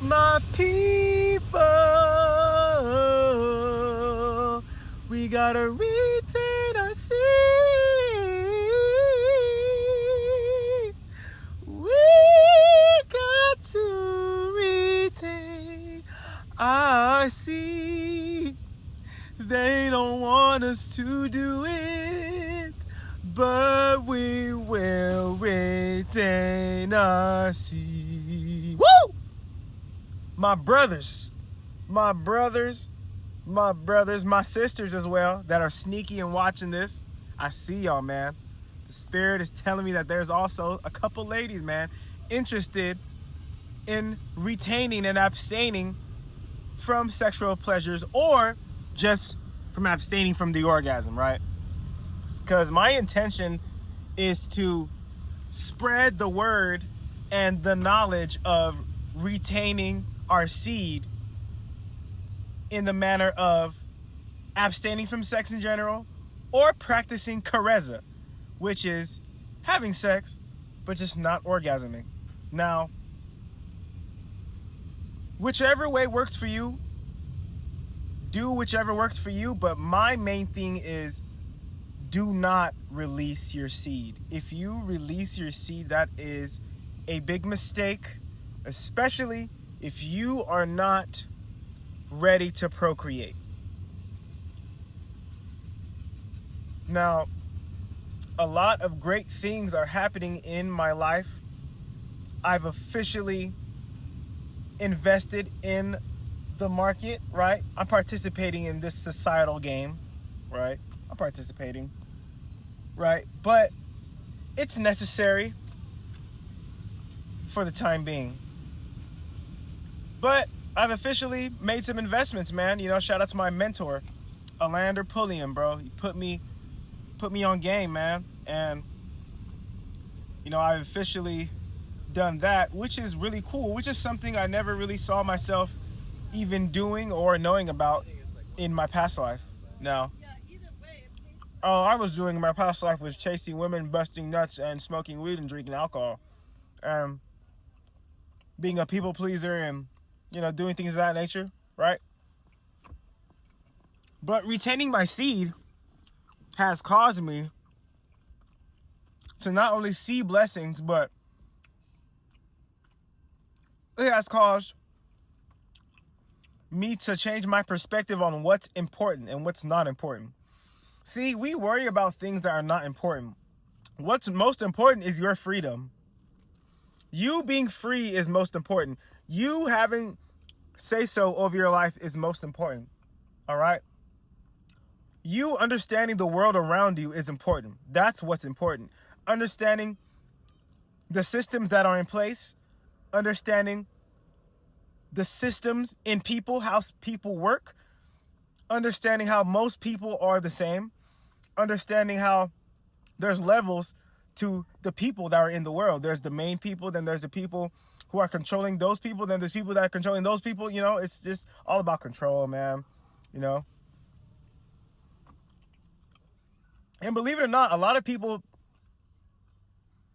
My people, we gotta retain our seed. We got to retain our seed. They don't want us to do it, but we will retain our seed. Woo! My brothers, my brothers, my sisters as well that are sneaky and watching this. I see y'all, man. The spirit is telling me that there's also a couple ladies, man, interested in retaining and abstaining from sexual pleasures or just from abstaining from the orgasm, right? Because my intention is to spread the word and the knowledge of retaining our seed in the manner of abstaining from sex in general or practicing Karezza, which is having sex but just not orgasming. Now, whichever way works for you, do whichever works for you, but my main thing is do not release your seed. If you release your seed, that is a big mistake, especially if you are not ready to procreate. Now, a lot of great things are happening in my life. I've officially invested in the market, right? I'm participating in this societal game, right? I'm participating, right? But it's necessary for the time being. But I've officially made some investments, man. You know, shout out to my mentor, Alander Pulliam, bro. He put me on game, man. And, you know, I've officially done that, which is really cool, which is something I never really saw myself even doing or knowing about in my past life. Now, all I was doing in my past life was chasing women, busting nuts, and smoking weed and drinking alcohol. Being a people pleaser and, you know, doing things of that nature, right? But retaining my seed has caused me to not only see blessings, but it has caused me to change my perspective on what's important and what's not important. See, we worry about things that are not important. What's most important is your freedom. You being free is most important. You having say-so over your life is most important. All right? You understanding the world around you is important. That's what's important. Understanding the systems that are in place, understanding the systems in people, how people work, understanding how most people are the same, understanding how there's levels to the people that are in the world. There's the main people, then there's the people who are controlling those people, then there's people that are controlling those people. You know, it's just all about control, man. You know? And believe it or not, a lot of people,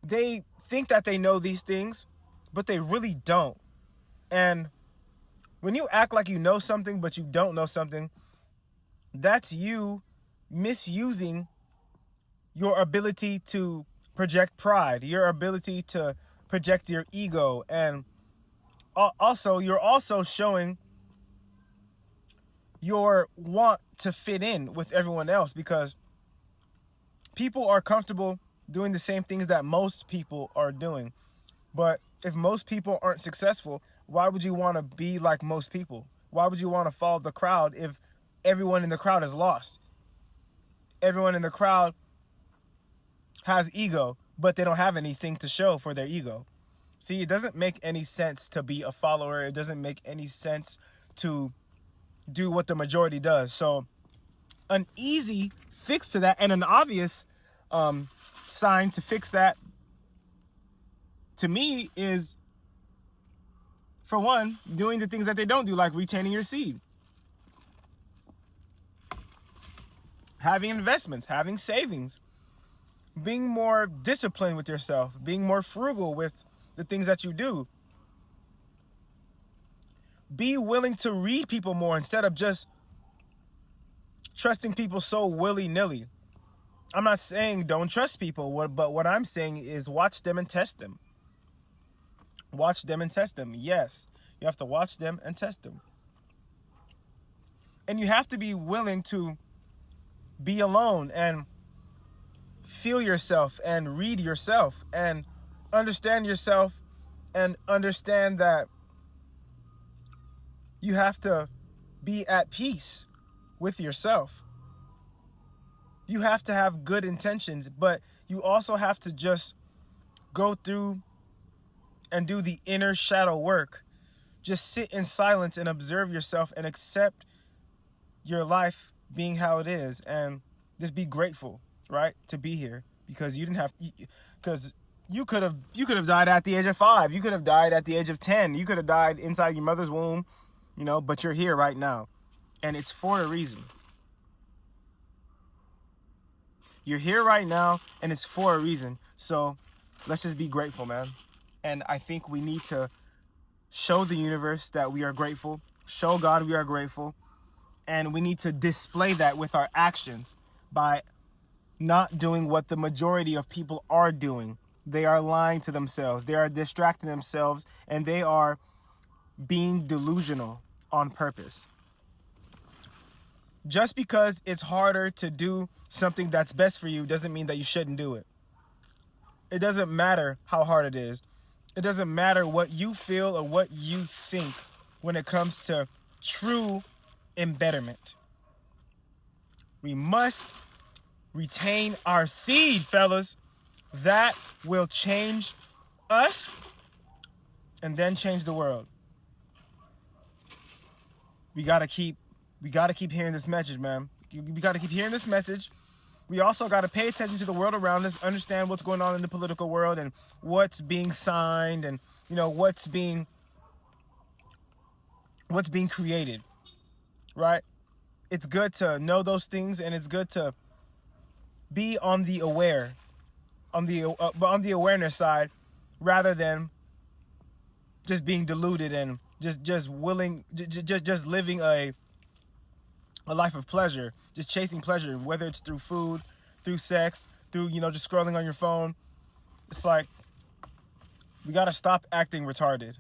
they think that they know these things, but they really don't. And when you act like you know something, but you don't know something, that's you misusing your ability to project pride, your ability to project your ego. And also, you're also showing your want to fit in with everyone else, because people are comfortable doing the same things that most people are doing. But if most people aren't successful, why would you want to be like most people? Why would you want to follow the crowd if everyone in the crowd is lost? Everyone in the crowd has ego, but they don't have anything to show for their ego. See, it doesn't make any sense to be a follower. It doesn't make any sense to do what the majority does. So an easy fix to that, and an obvious sign to fix that, to me, is, for one, doing the things that they don't do, like retaining your seed, having investments, having savings, being more disciplined with yourself, being more frugal with the things that you do. Be willing to read people more instead of just trusting people so willy-nilly. I'm not saying don't trust people, but what I'm saying is watch them and test them. Watch them and test them. Yes, you have to watch them and test them. And you have to be willing to be alone and feel yourself and read yourself and understand yourself and understand that you have to be at peace with yourself. You have to have good intentions, but you also have to just go through and do the inner shadow work. Just sit in silence and observe yourself and accept your life being how it is, and just be grateful, right, to be here, because you didn't have to, because you could have died at the age of 5, you could have died at the age of 10, you could have died inside your mother's womb, but you're here right now, and it's for a reason. You're here right now, and it's for a reason. So let's just be grateful, man. And I think we need to show the universe that we are grateful, show God we are grateful, and we need to display that with our actions by not doing what the majority of people are doing. They are lying to themselves, they are distracting themselves, and they are being delusional on purpose. Just because it's harder to do something that's best for you doesn't mean that you shouldn't do it. It doesn't matter how hard it is. It doesn't matter what you feel or what you think when it comes to true embetterment. We must retain our seed, fellas. That will change us and then change the world. We gotta keep hearing this message, man. We gotta keep hearing this message. We also gotta pay attention to the world around us, understand what's going on in the political world and what's being signed and what's being created, right? It's good to know those things, and it's good to be on the awareness side, rather than just being deluded and just living a life of pleasure, just chasing pleasure, whether it's through food, through sex, through just scrolling on your phone. It's like we gotta stop acting retarded.